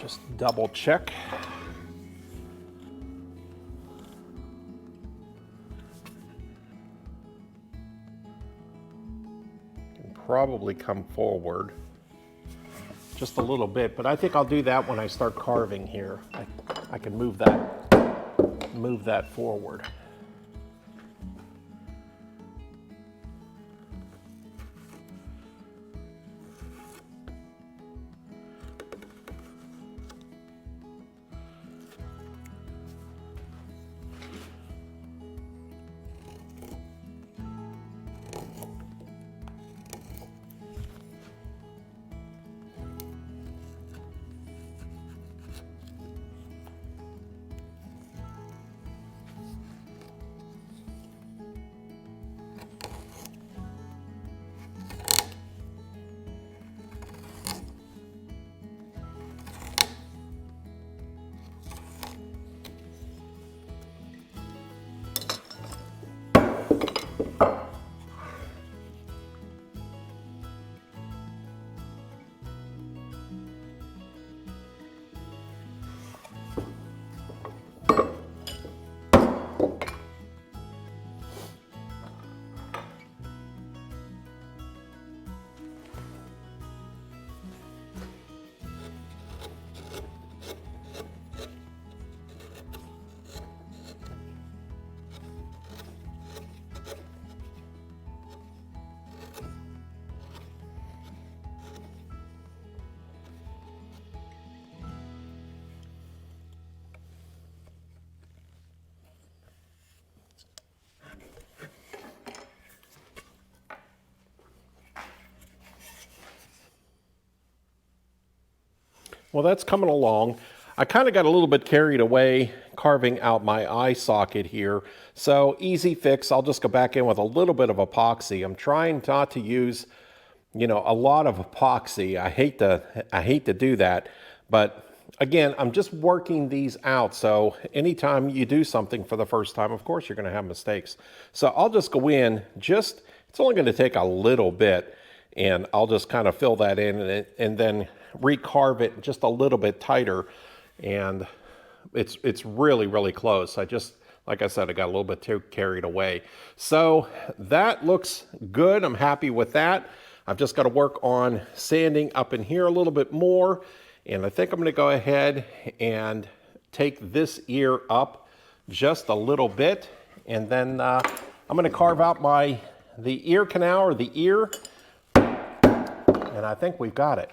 S1: Just double check. Can probably come forward just a little bit, but I think I'll do that when I start carving here. I can move that forward. Well, that's coming along. I kind of got a little bit carried away carving out my eye socket here. So easy fix, I'll just go back in with a little bit of epoxy. I'm trying not to use, a lot of epoxy. I hate to do that, but again, I'm just working these out. So anytime you do something for the first time, of course, you're going to have mistakes. So I'll just go in, it's only going to take a little bit, and I'll just kind of fill that in and then recarve it just a little bit tighter. And it's really, really close. Like I said, I got a little bit too carried away. So that looks good. I'm happy with that. I've just got to work on sanding up in here a little bit more. And I think I'm going to go ahead and take this ear up just a little bit. And then I'm going to carve out the ear canal, or the ear. And I think we've got it.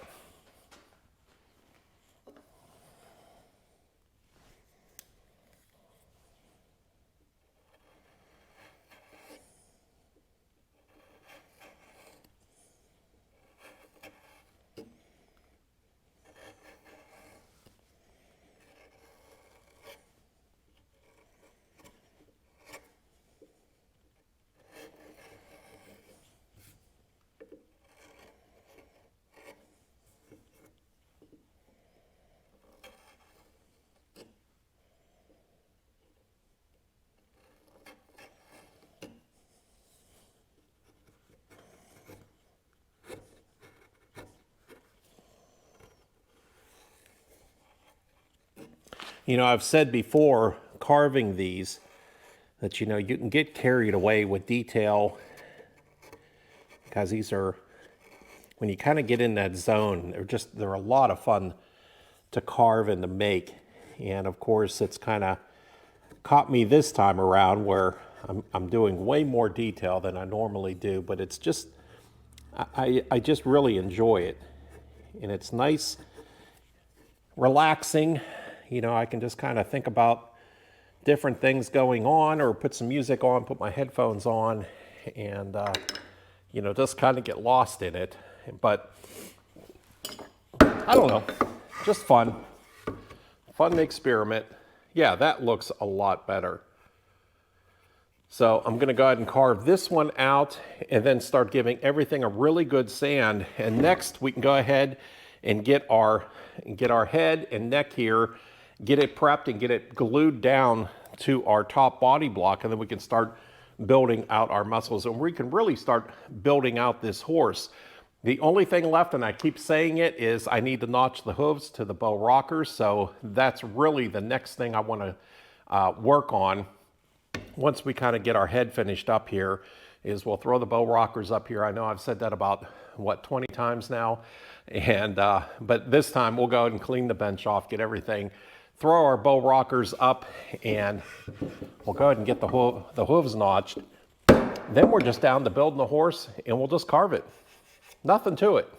S1: I've said before, carving these, that, you can get carried away with detail, because these are, when you kind of get in that zone, they're a lot of fun to carve and to make. And of course, it's kind of caught me this time around where I'm doing way more detail than I normally do, but it's just, I just really enjoy it. And it's nice, relaxing. I can just kind of think about different things going on, or put some music on, put my headphones on, and, just kind of get lost in it. But I don't know, just fun to experiment. Yeah, that looks a lot better. So I'm going to go ahead and carve this one out, and then start giving everything a really good sand. And next we can go ahead and get our head and neck here, get it prepped and get it glued down to our top body block, and then we can start building out our muscles, and we can really start building out this horse. The only thing left, and I keep saying it, is I need to notch the hooves to the bow rockers. So that's really the next thing I want to work on once we kind of get our head finished up here, is we'll throw the bow rockers up here. I know I've said that about, what, 20 times now. And but this time we'll go ahead and clean the bench off, get everything, throw our bow rockers up, and we'll go ahead and get the hooves notched. Then we're just down to building the horse, and we'll just carve it. Nothing to it.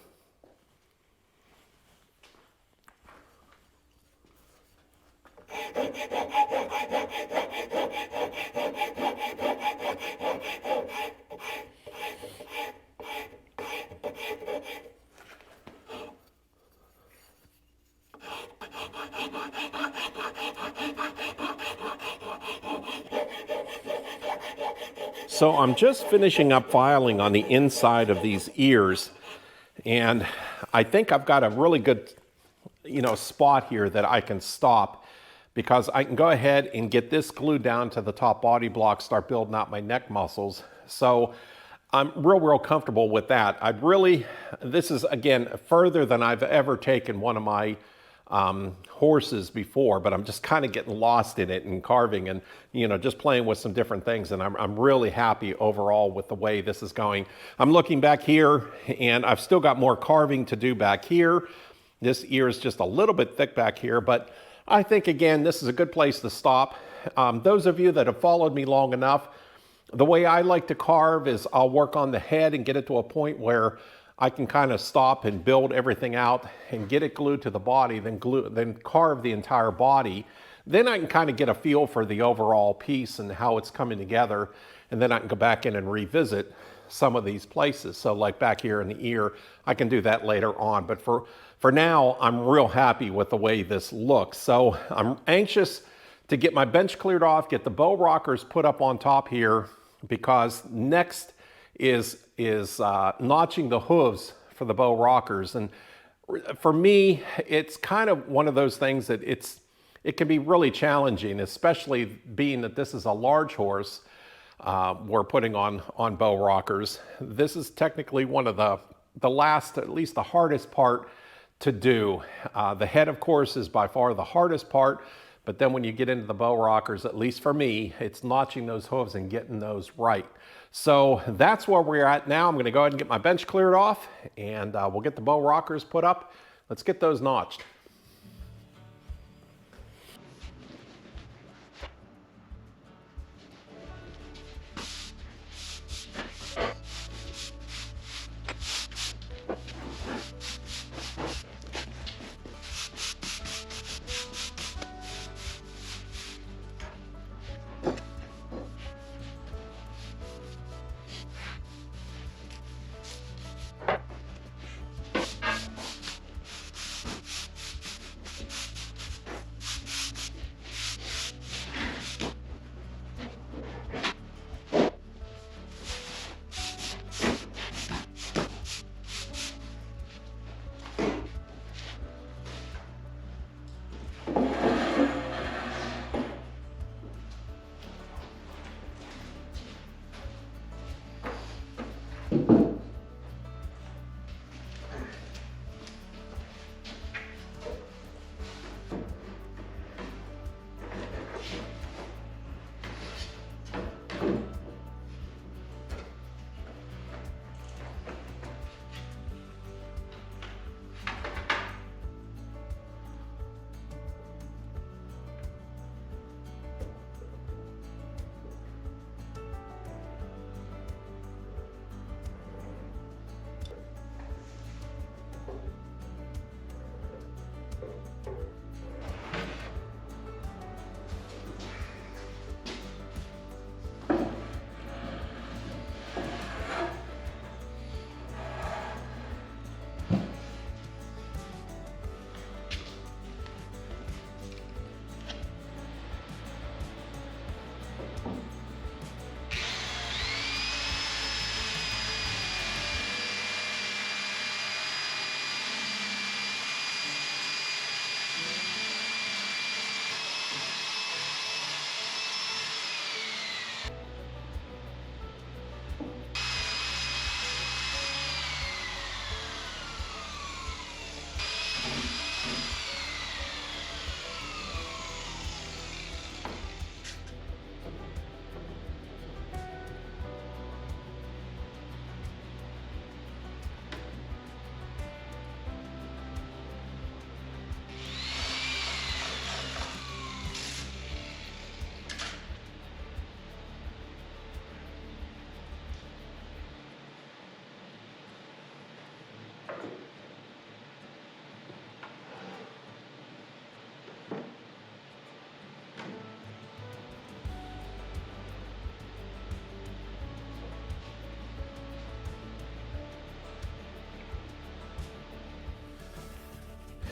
S1: So I'm just finishing up filing on the inside of these ears, and I think I've got a really good, spot here that I can stop, because I can go ahead and get this glued down to the top body block, start building out my neck muscles. So I'm real comfortable with that. This is, again, further than I've ever taken one of my horses before, but I'm just kind of getting lost in it and carving and, just playing with some different things. And I'm really happy overall with the way this is going. I'm looking back here, and I've still got more carving to do back here. This ear is just a little bit thick back here, but I think, again, this is a good place to stop. Those of you that have followed me long enough, the way I like to carve is I'll work on the head and get it to a point where I can kind of stop and build everything out and get it glued to the body, then carve the entire body. Then I can kind of get a feel for the overall piece and how it's coming together. And then I can go back in and revisit some of these places. So like back here in the ear, I can do that later on. But for now, I'm real happy with the way this looks. So I'm anxious to get my bench cleared off, get the bow rockers put up on top here, because next is notching the hooves for the bow rockers. And for me, it's kind of one of those things that it can be really challenging, especially being that this is a large horse we're putting on bow rockers. This is technically one of the last, at least the hardest part to do. The head, of course, is by far the hardest part, but then when you get into the bow rockers, at least for me, it's notching those hooves and getting those right. So that's where we're at now. I'm going to go ahead and get my bench cleared off, and we'll get the bow rockers put up. Let's get those notched.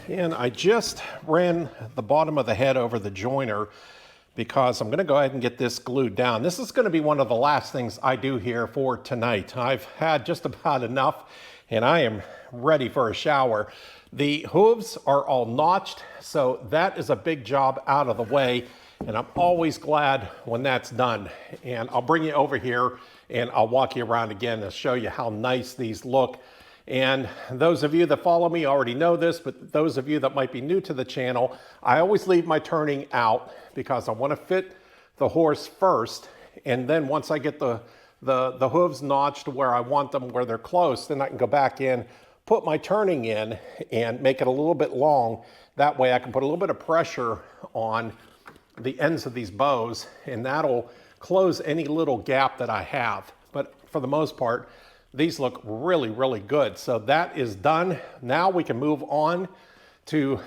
S1: And I just ran the bottom of the head over the joiner because I'm going to go ahead and get this glued down. This is going to be one of the last things I do here for tonight. I've had just about enough and I am ready for a shower. The hooves are all notched, so that is a big job out of the way, and I'm always glad when that's done. And I'll bring you over here and I'll walk you around again to show you how nice these look. And those of you that follow me already know this, but those of you that might be new to the channel, I always leave my turning out because I want to fit the horse first, and then once I get the hooves notched to where I want them, where they're close, then I can go back in, put my turning in and make it a little bit long. That way I can put a little bit of pressure on the ends of these bows, and that'll close any little gap that I have. But for the most part, these look really, really good. So that is done. Now we can move on to,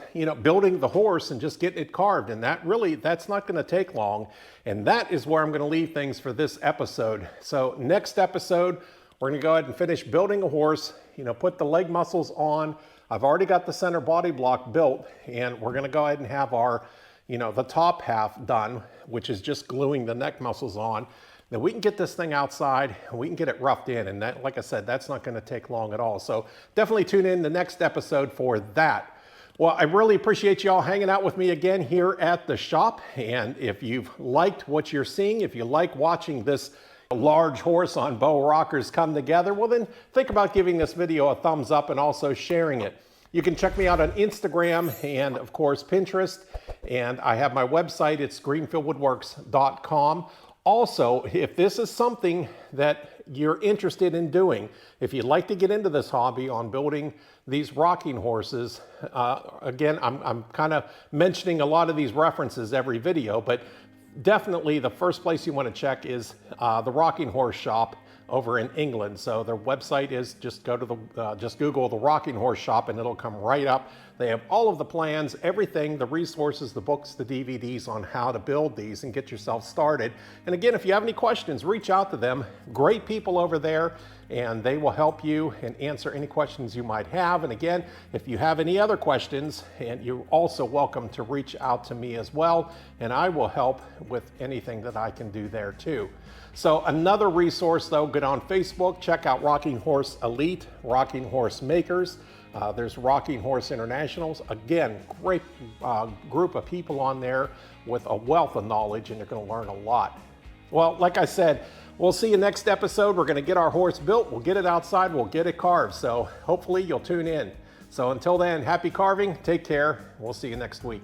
S1: building the horse and just getting it carved. And that's not going to take long. And that is where I'm going to leave things for this episode. So next episode, we're going to go ahead and finish building a horse, put the leg muscles on. I've already got the center body block built, and we're going to go ahead and have our, the top half done, which is just gluing the neck muscles on. Then we can get this thing outside and we can get it roughed in. And that, like I said, that's not going to take long at all. So definitely tune in the next episode for that. Well, I really appreciate you all hanging out with me again here at the shop. And if you've liked what you're seeing, if you like watching this large horse on bow rockers come together, well then think about giving this video a thumbs up and also sharing it. You can check me out on Instagram and of course Pinterest, and I have my website. It's greenfieldwoodworks.com. Also, if this is something that you're interested in doing, if you'd like to get into this hobby on building these rocking horses, again, I'm kind of mentioning a lot of these references every video, but definitely the first place you want to check is the Rocking Horse Shop over in England. So their website is just Google the Rocking Horse Shop and it'll come right up. They have all of the plans, everything, the resources, the books, the DVDs on how to build these and get yourself started. And again, if you have any questions, reach out to them. Great people over there, and they will help you and answer any questions you might have. And again, if you have any other questions, and you're also welcome to reach out to me as well, and I will help with anything that I can do there too. So another resource though, get on Facebook, check out Rocking Horse Elite, Rocking Horse Makers. There's Rocking Horse Internationals. Again, great group of people on there with a wealth of knowledge, and you're going to learn a lot. Well, like I said, we'll see you next episode. We're going to get our horse built. We'll get it outside. We'll get it carved. So hopefully you'll tune in. So until then, happy carving. Take care. We'll see you next week.